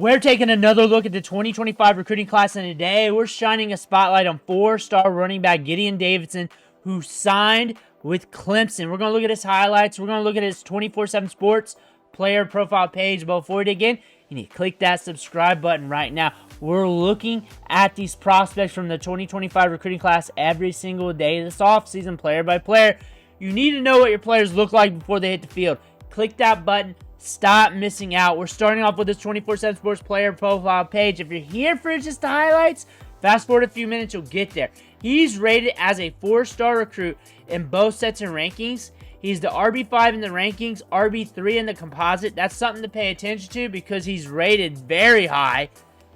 We're taking another look at the 2025 recruiting class, and today we're shining a spotlight on four-star running back Gideon Davidson, who signed with Clemson. We're going to look at his highlights. We're going to look at his 24/7 Sports player profile page. But before we dig in, you need to click that subscribe button right now. We're looking at these prospects from the 2025 recruiting class every single day this offseason, player by player. You need to know what your players look like before they hit the field. Click that button. Stop missing out. We're starting off with this 24/7 Sports player profile page. If you're here for just the highlights, fast forward a few minutes, you'll get there. He's rated as a 4-star recruit in both sets of rankings. He's the RB5 in the rankings, RB3 in the composite. That's something to pay attention to because he's rated very high.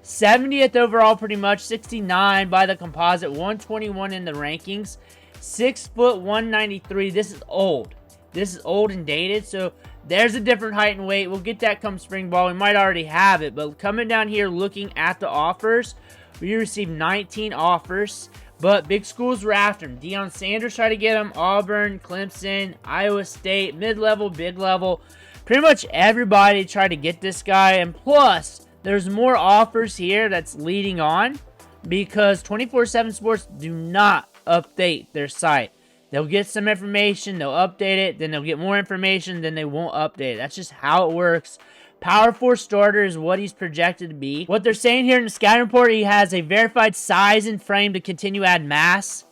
70th overall pretty much, 69 by the composite, 121 in the rankings. 6 foot 193. This is old. This is old and dated, so there's a different height and weight. We'll get that come spring ball. We might already have it, but coming down here looking at the offers, we received 19 offers, but big schools were after him. Deion Sanders tried to get him, Auburn, Clemson, Iowa State, mid-level, big level. Pretty much everybody tried to get this guy, and plus, there's more offers here that's leading on because 24/7 Sports do not update their site. They'll get some information, they'll update it, then they'll get more information, then they won't update it. That's just how it works. Power 4 starter is what he's projected to be. What they're saying here in the scouting report, he has a verified size and frame to continue to add mass.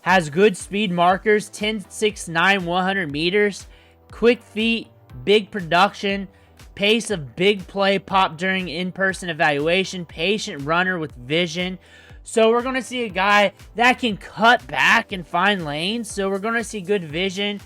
Has good speed markers, 10.69, 100 meters. Quick feet, big production. Pace of big play pop during in-person evaluation. Patient runner with vision. So we're going to see a guy that can cut back and find lanes. So we're going to see good vision,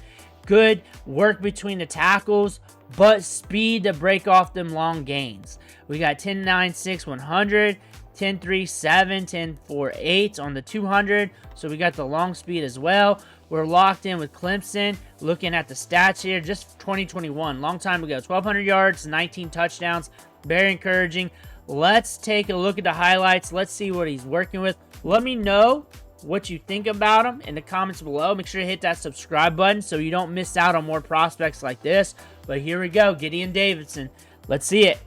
good work between the tackles, but speed to break off them long gains. We got 10.96, 100, 10.37, 10.48 on the 200. So we got the long speed as well. We're locked in with Clemson. Looking at the stats here, just 2021, long time ago. 1,200 yards, 19 touchdowns. Very encouraging. Let's take a look at the highlights. Let's see what he's working with. Let me know what you think about him in the comments below. Make sure to hit that subscribe button so you don't miss out on more prospects like this. But here we go, Gideon Davidson. Let's see it.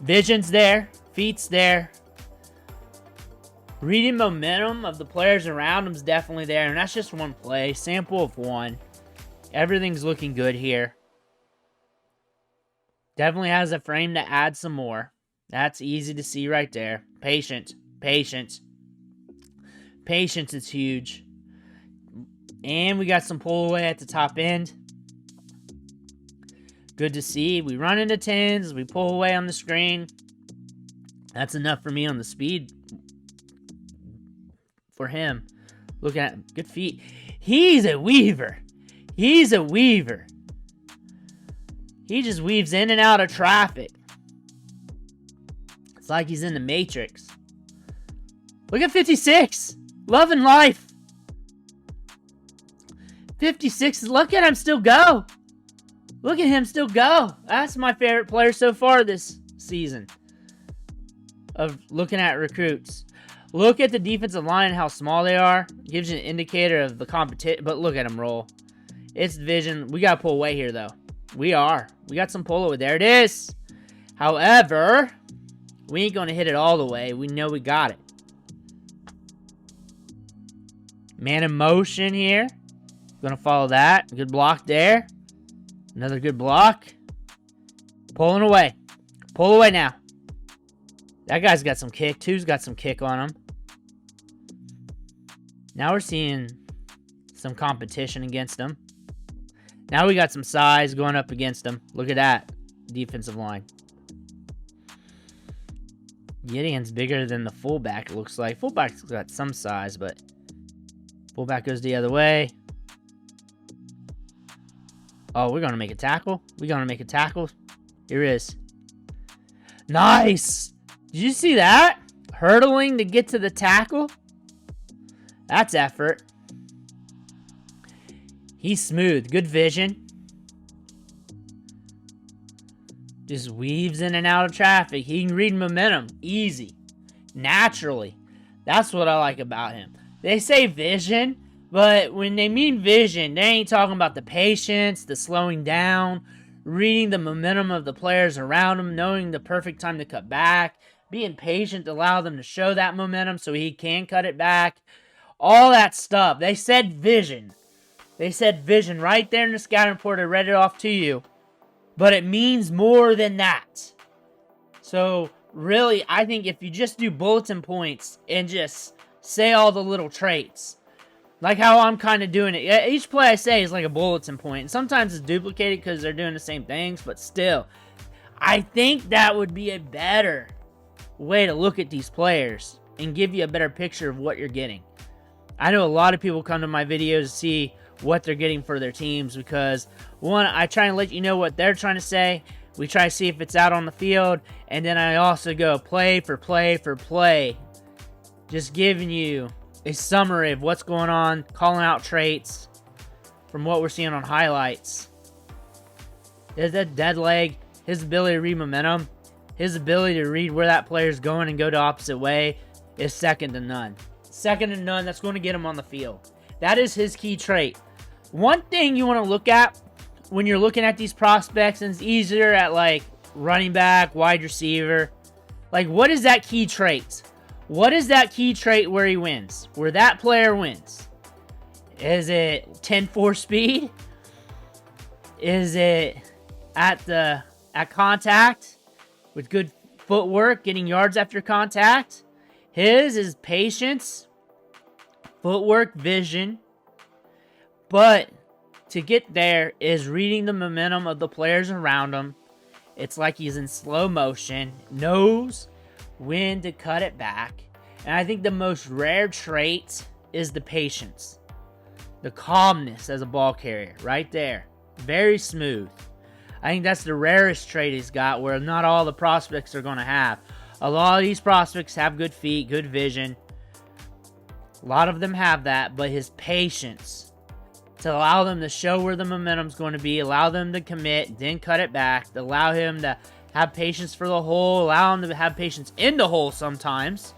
Vision's there. Feet's there. Reading momentum of the players around him is definitely there. And that's just one play. Sample of one. Everything's looking good here. Definitely has a frame to add some more. That's easy to see right there. Patience. Patience. Patience is huge. And we got some pull away at the top end. Good to see. We run into 10s. We pull away on the screen. That's enough for me on the speed for him. Looking at good feet. He's a weaver. He's a weaver. He just weaves in and out of traffic. It's like he's in the Matrix. Look at 56. Loving life. 56. Look at him still go. Look at him still go. That's my favorite player so far this season. Of looking at recruits. Look at the defensive line, how small they are. Gives you an indicator of the competition. But look at him roll. It's vision. We got to pull away here, though. We got some pull away. There it is. However, we ain't going to hit it all the way. We know we got it. Man in motion here. Going to follow that. Good block there. Another good block. Pulling away. Pull away now. That guy's got some kick. Two's got some kick on him. Now we're seeing some competition against him. Now we got some size going up against him. Look at that. Defensive line. Gideon's bigger than the fullback, it looks like. Fullback's got some size, but fullback goes the other way. Oh, we're going to make a tackle. We're going to make a tackle. Here it is. Nice. Did you see that? Hurdling to get to the tackle. That's effort. He's smooth. Good vision. Just weaves in and out of traffic. He can read momentum. Easy. Naturally. That's what I like about him. They say vision, but when they mean vision, they ain't talking about the patience, the slowing down, reading the momentum of the players around him, knowing the perfect time to cut back, being patient to allow them to show that momentum so he can cut it back. All that stuff. They said vision. They said vision right there in the scouting report. I read it off to you. But it means more than that. So, really, I think if you just do bulletin points and just say all the little traits, like how I'm kind of doing it. Each play I say is like a bulletin point. And sometimes it's duplicated because they're doing the same things. But still, I think that would be a better way to look at these players and give you a better picture of what you're getting. I know a lot of people come to my videos to see what they're getting for their teams because, one, I try and let you know what they're trying to say. We try to see if it's out on the field. And then I also go play for play for play. Just giving you a summary of what's going on, calling out traits from what we're seeing on highlights. There's that dead leg, his ability to read momentum, his ability to read where that player's going and go the opposite way is second to none. Second to none, that's going to get him on the field. That is his key trait. One thing you want to look at when you're looking at these prospects, and it's easier at like running back, wide receiver, like what is that key trait? What is that key trait where he wins? Where that player wins? Is it 10-4 speed? Is it at contact with good footwork, getting yards after contact? His is patience, footwork, vision. But to get there is reading the momentum of the players around him. It's like he's in slow motion, knows when to cut it back. And I think the most rare trait is the patience. The calmness as a ball carrier, right there. Very smooth. I think that's the rarest trait he's got, where not all the prospects are going to have. A lot of these prospects have good feet, good vision. A lot of them have that, but his patience to allow them to show where the momentum's going to be, allow them to commit, then cut it back, allow him to have patience for the hole, allow him to have patience in the hole sometimes.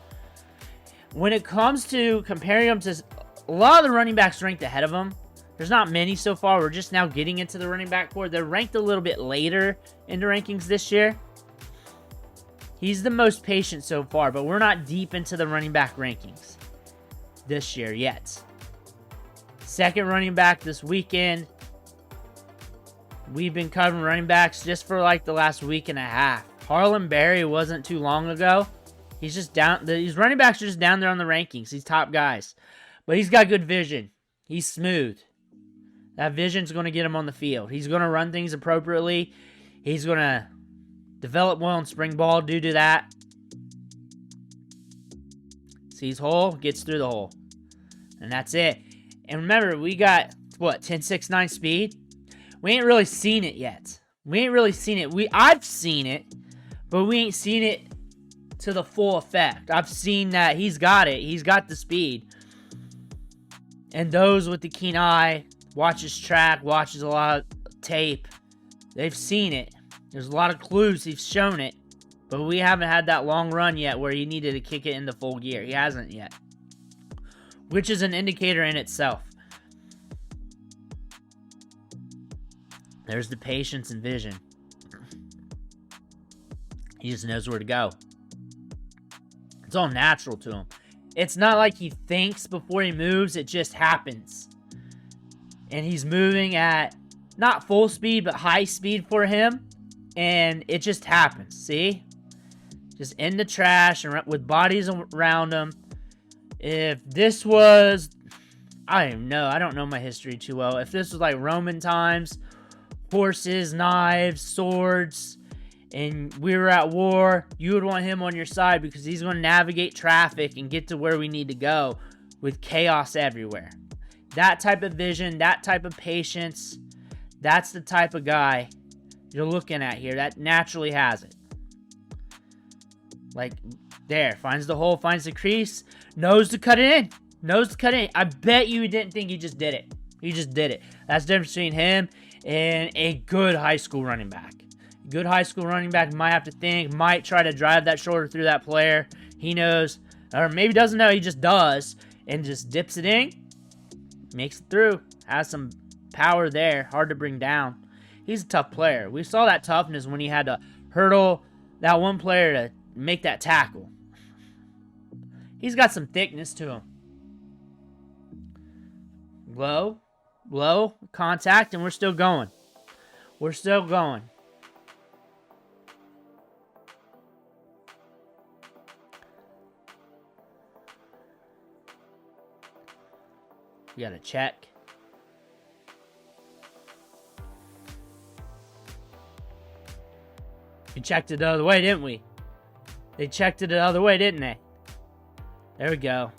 When it comes to comparing him to a lot of the running backs ranked ahead of him, there's not many so far. We're just now getting into the running back core. They're ranked a little bit later in the rankings this year. He's the most patient so far, but we're not deep into the running back rankings this year yet. Second running back this weekend. We've been covering running backs just for like the last week and a half. Harlan Berry wasn't too long ago. He's just down. These running backs are just down there on the rankings. These top guys. But he's got good vision. He's smooth. That vision's going to get him on the field. He's going to run things appropriately. He's going to develop well in spring ball due to that. Sees hole, gets through the hole. And that's it. And remember, we got, what, 10.69 speed? We ain't really seen it yet. We ain't really seen it. I've seen it, but we ain't seen it to the full effect. I've seen that he's got it. He's got the speed. And those with the keen eye, watches track, watches a lot of tape, they've seen it. There's a lot of clues. He's shown it. But we haven't had that long run yet where he needed to kick it into full gear. He hasn't yet. Which is an indicator in itself. There's the patience and vision. He just knows where to go. It's all natural to him. It's not like he thinks before he moves. It just happens. And he's moving at not full speed, but high speed for him. And it just happens. See? Just in the trash and with bodies around him. If this was, I don't know. I don't know my history too well. If this was like Roman times, horses, knives, swords, and we were at war, you would want him on your side because he's going to navigate traffic and get to where we need to go with chaos everywhere. That type of vision, that type of patience, that's the type of guy you're looking at here. That naturally has it. Like, there, finds the hole, finds the crease, knows to cut it in. Knows to cut it in. I bet you didn't think he just did it. He just did it. That's the difference between him and a good high school running back. Good high school running back might have to think, might try to drive that shoulder through that player. He knows, or maybe doesn't know, he just does, and just dips it in, makes it through, has some power there, hard to bring down. he's a tough player. We saw that toughness when he had to hurdle that one player to make that tackle. He's got some thickness to him. Low contact, and we're still going. We're still going. We got to check. We checked it the other way, didn't we? They checked it the other way, didn't they? There we go.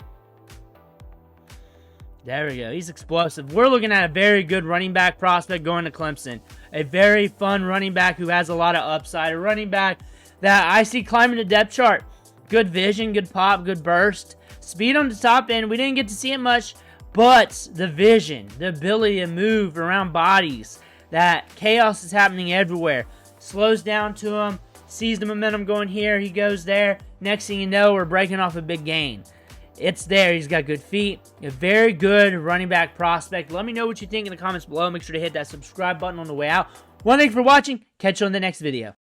There we go. He's explosive. We're looking at a very good running back prospect going to Clemson. A very fun running back who has a lot of upside. A running back that I see climbing the depth chart. Good vision, good pop, good burst. Speed on the top end. We didn't get to see it much, but the vision, the ability to move around bodies. That chaos is happening everywhere. Slows down to him. Sees the momentum going here. He goes there. Next thing you know, we're breaking off a big gain. It's there. He's got good feet. A very good running back prospect. Let me know what you think in the comments below. Make sure to hit that subscribe button on the way out. Thank you for watching. Catch you on the next video.